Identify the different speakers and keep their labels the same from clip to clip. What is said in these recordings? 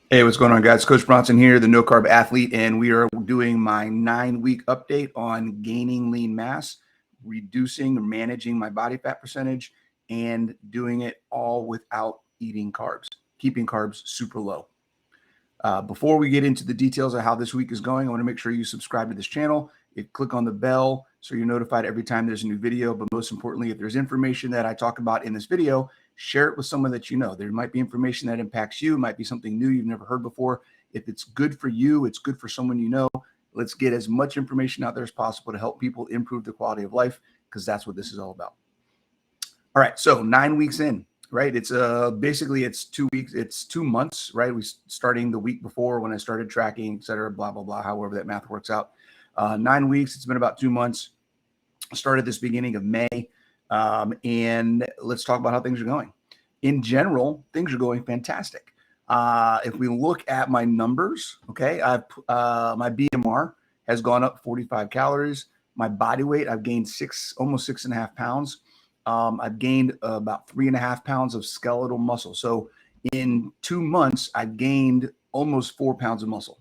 Speaker 1: Hey, what's going on, guys? Coach Bronson here, the No Carb Athlete, and we are doing my 9-week update on gaining lean mass, reducing or managing my body fat percentage, and doing it all without eating carbs, keeping carbs super low. Before we get into the details of how this week is going, I want to make sure you subscribe to this channel. Click on the bell so you're notified every time there's a new video. But most importantly, if there's information that I talk about in this video, share it with someone that you know. There might be information that impacts you, might be something new you've never heard before. If it's good for you, it's good for someone you know. Let's get as much information out there as possible to help people improve their quality of life, because that's what this is all about. All right, so 9 weeks in, right? It's basically it's 2 weeks, it's 2 months, right? We starting the week before when I started tracking, et cetera, blah, blah, blah, however that math works out. 9 weeks, it's been about 2 months. Started this beginning of May. And let's talk about how things are going. In general, things are going fantastic. If we look at my numbers, okay, my BMR has gone up 45 calories. My body weight, I've gained almost 6.5 pounds. I've gained about 3.5 pounds of skeletal muscle. So in 2 months, I've gained almost 4 pounds of muscle.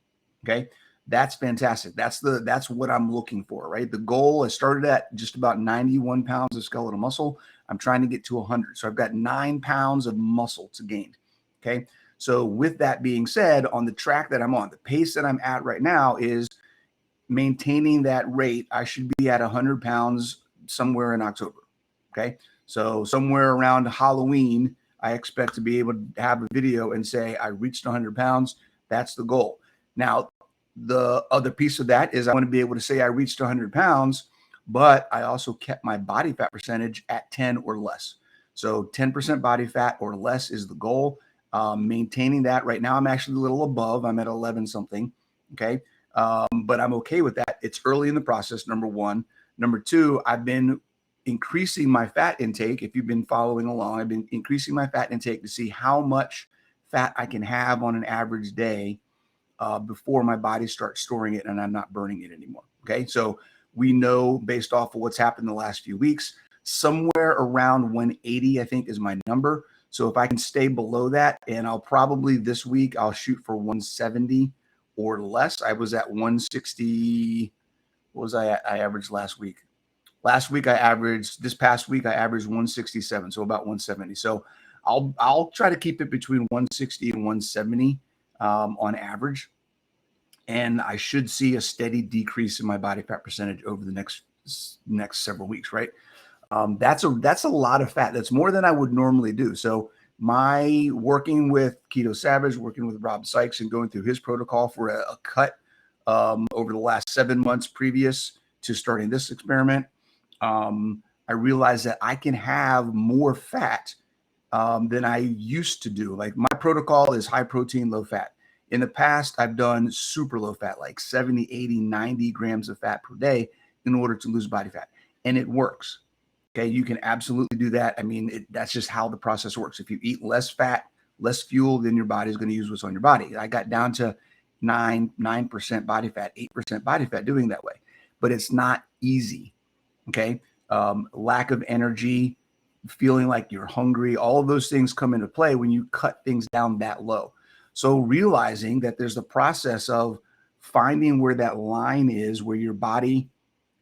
Speaker 1: Okay. That's fantastic. That's what I'm looking for, right? The goal, I started at just about 91 pounds of skeletal muscle. I'm trying to get to 100. So I've got 9 pounds of muscle to gain. Okay. So with that being said, on the track that I'm on, the pace that I'm at right now is maintaining that rate. I should be at 100 pounds somewhere in October. Okay. So somewhere around Halloween, I expect to be able to have a video and say, I reached 100 pounds. That's the goal. Now, the other piece of that is I want to be able to say I reached 100 pounds, but I also kept my body fat percentage at 10 or less. So 10% body fat or less is the goal. Maintaining that right now, I'm actually a little above. I'm at 11 something. Okay. But I'm okay with that. It's early in the process, number one. Number two, I've been increasing my fat intake. If you've been following along, I've been increasing my fat intake to see how much fat I can have on an average day before my body starts storing it and I'm not burning it anymore. Okay. So we know based off of what's happened the last few weeks, somewhere around 180, I think, is my number. So if I can stay below that, and I'll probably this week, I'll shoot for 170 or less. I was at 160. What was I at? I averaged last week. This past week, I averaged 167. So about 170. So I'll try to keep it between 160 and 170 on average. And I should see a steady decrease in my body fat percentage over the next several weeks, right? That's a lot of fat. That's more than I would normally do. So my working with Keto Savage, working with Rob Sykes and going through his protocol for a cut over the last 7 months previous to starting this experiment, I realized that I can have more fat than I used to do. Like my protocol is high protein, low fat. In the past, I've done super low fat, like 70, 80, 90 grams of fat per day in order to lose body fat. And it works. Okay. You can absolutely do that. I mean, that's just how the process works. If you eat less fat, less fuel, then your body is going to use what's on your body. I got down to 9% body fat, 8% body fat doing that way, but it's not easy. Okay. Lack of energy, feeling like you're hungry, all of those things come into play when you cut things down that low. So realizing that there's the process of finding where that line is where your body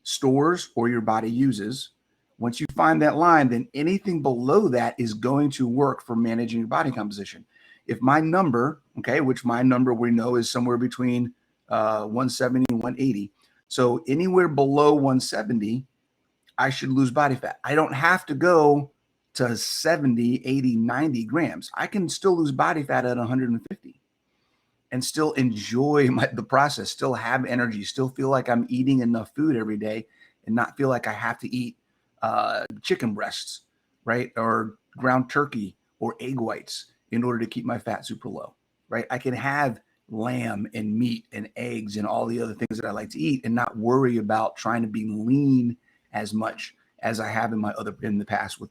Speaker 1: stores or your body uses. Once you find that line, then anything below that is going to work for managing your body composition. If my number, okay, which my number we know is somewhere between 170 and 180. So anywhere below 170, I should lose body fat. I don't have to go to 70, 80, 90 grams. I can still lose body fat at 150 and still enjoy the process, still have energy, still feel like I'm eating enough food every day and not feel like I have to eat chicken breasts, right? Or ground turkey or egg whites in order to keep my fat super low, right? I can have lamb and meat and eggs and all the other things that I like to eat and not worry about trying to be lean as much as I have in the past with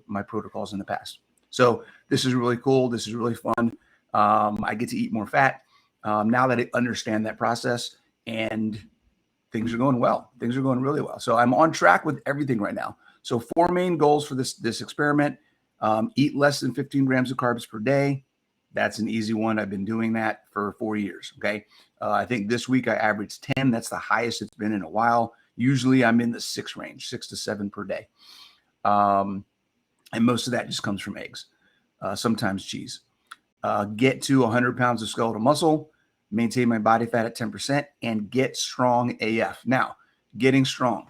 Speaker 1: my protocols in the past. So this is really cool. This is really fun. I get to eat more fat now that I understand that process, and things are going well. Things are going really well. So I'm on track with everything right now. So 4 main goals for this experiment: eat less than 15 grams of carbs per day, That's an easy one. I've been doing that for 4 years. Okay. I think this week I averaged 10. That's the highest it's been in a while. Usually I'm in the 6 range, 6 to 7 per day. And most of that just comes from eggs, sometimes cheese. Get to 100 pounds of skeletal muscle, maintain my body fat at 10%, and get strong AF. Now, getting strong.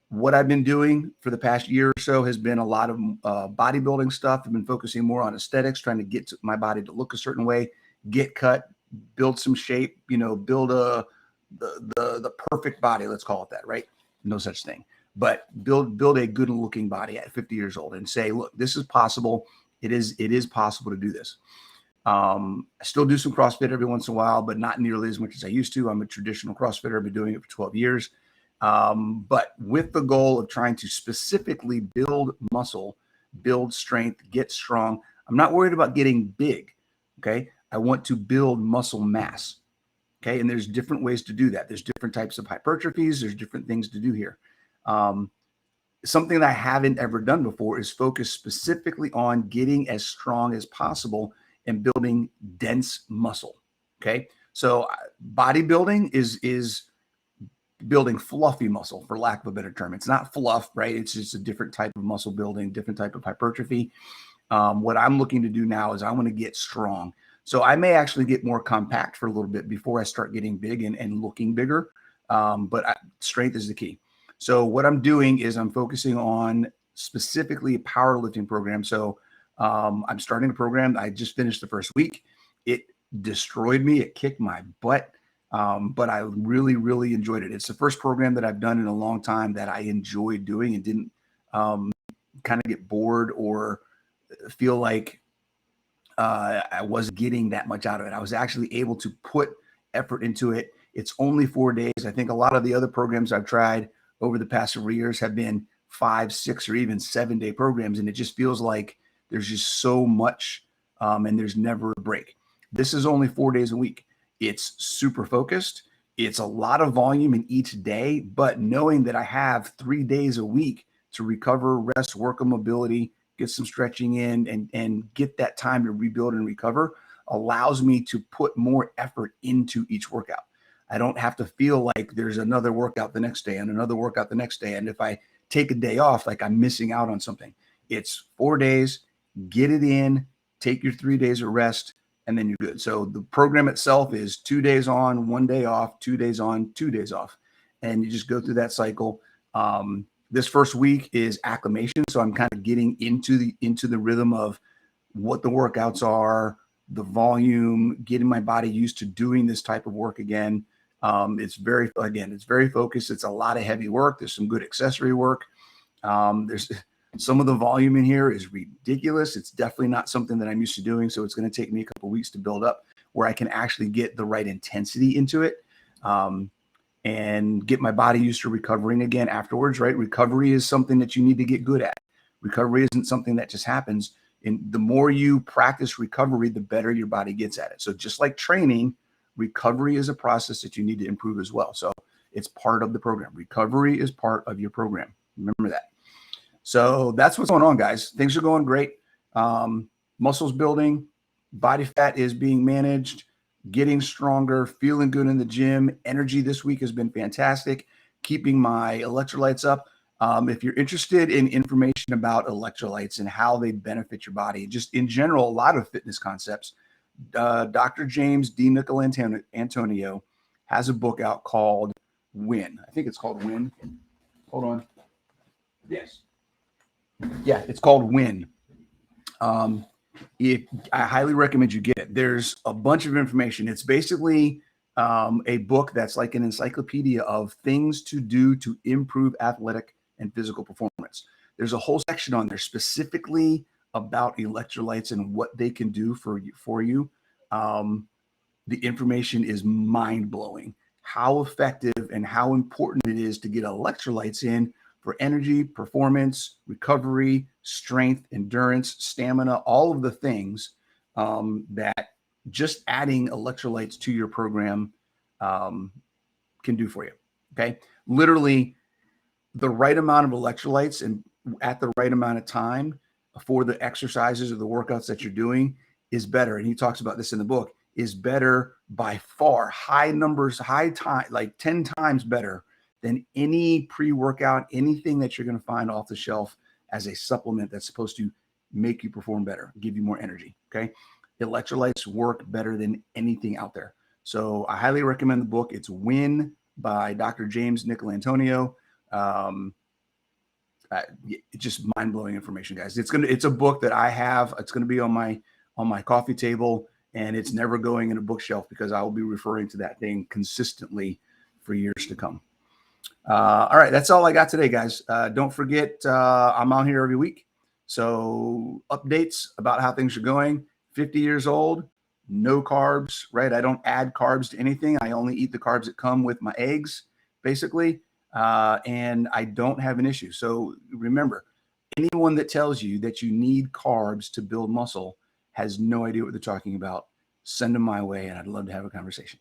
Speaker 1: What I've been doing for the past year or so has been a lot of bodybuilding stuff. I've been focusing more on aesthetics, trying to get my body to look a certain way, get cut, build some shape, build the perfect body. Let's call it that, right? No such thing. But build a good looking body at 50 years old and say, look, this is possible. It is possible to do this. I still do some CrossFit every once in a while, but not nearly as much as I used to. I'm a traditional CrossFitter. I've been doing it for 12 years. But with the goal of trying to specifically build muscle, build strength, get strong. I'm not worried about getting big. Okay. I want to build muscle mass. Okay. And there's different ways to do that. There's different types of hypertrophies. There's different things to do here. Something that I haven't ever done before is focus specifically on getting as strong as possible and building dense muscle. Okay. So bodybuilding is building fluffy muscle, for lack of a better term. It's not fluff, right? It's just a different type of muscle building, different type of hypertrophy. What I'm looking to do now is I want to get strong. So I may actually get more compact for a little bit before I start getting big and looking bigger. But strength is the key. So what I'm doing is I'm focusing on specifically a powerlifting program. So I'm starting a program. I just finished the first week. It destroyed me. It kicked my butt. But I really, really enjoyed it. It's the first program that I've done in a long time that I enjoyed doing and didn't kind of get bored or feel like I wasn't getting that much out of it. I was actually able to put effort into it. It's only 4 days. I think a lot of the other programs I've tried over the past several years have been 5, 6, or even 7-day programs. And it just feels like there's just so much and there's never a break. This is only 4 days a week. It's super focused. It's a lot of volume in each day, but knowing that I have 3 days a week to recover, rest, work on mobility, get some stretching in, and get that time to rebuild and recover allows me to put more effort into each workout. I don't have to feel like there's another workout the next day and another workout the next day. And if I take a day off, like I'm missing out on something. It's 4 days, get it in, take your 3 days of rest, and then you're good. So the program itself is 2 days on, 1 day off, 2 days on, 2 days off. And you just go through that cycle. This first week is acclimation. So I'm kind of getting into the rhythm of what the workouts are, the volume, getting my body used to doing this type of work again. It's very focused. It's a lot of heavy work. There's some good accessory work. There's some of the volume in here is ridiculous. It's definitely not something that I'm used to doing. So it's going to take me a couple of weeks to build up where I can actually get the right intensity into it. And get my body used to recovering again afterwards, right? Recovery is something that you need to get good at. Recovery isn't something that just happens. And the more you practice recovery, the better your body gets at it. So just like training, recovery is a process that you need to improve as well. So it's part of the program. Recovery is part of your program. Remember that. So that's what's going on, guys. Things are going great. Muscles building, body fat is being managed, getting stronger, feeling good in the gym. Energy this week has been fantastic, keeping my electrolytes up. If you're interested in information about electrolytes and how they benefit your body, just in general, a lot of fitness concepts, Dr. James D. Antonio has a book out called Win. I think it's called Win. Hold on. Yes. Yeah, it's called Win. I highly recommend you get it. There's a bunch of information. It's basically a book that's like an encyclopedia of things to do to improve athletic and physical performance. There's a whole section on there specifically about electrolytes and what they can do for you. The information is mind-blowing. How effective and how important it is to get electrolytes in for energy, performance, recovery, strength, endurance, stamina, all of the things that just adding electrolytes to your program can do for you. Okay. Literally the right amount of electrolytes and at the right amount of time for the exercises or the workouts that you're doing is better, and he talks about this in the book, is better by far, high numbers, high time, like 10 times better than any pre-workout, anything that you're going to find off the shelf as a supplement that's supposed to make you perform better, give you more energy. Okay. Electrolytes work better than anything out there. So I highly recommend the book. It's Win by Dr. James Nicolantonio. Just mind-blowing information, guys. It's a book that I have. It's going to be on my coffee table, and it's never going in a bookshelf because I will be referring to that thing consistently for years to come. All right, that's all I got today, guys. Don't forget, I'm on here every week. So updates about how things are going. 50 years old, no carbs, right? I don't add carbs to anything. I only eat the carbs that come with my eggs, basically. And I don't have an issue. So remember, anyone that tells you that you need carbs to build muscle has no idea what they're talking about. Send them my way, and I'd love to have a conversation.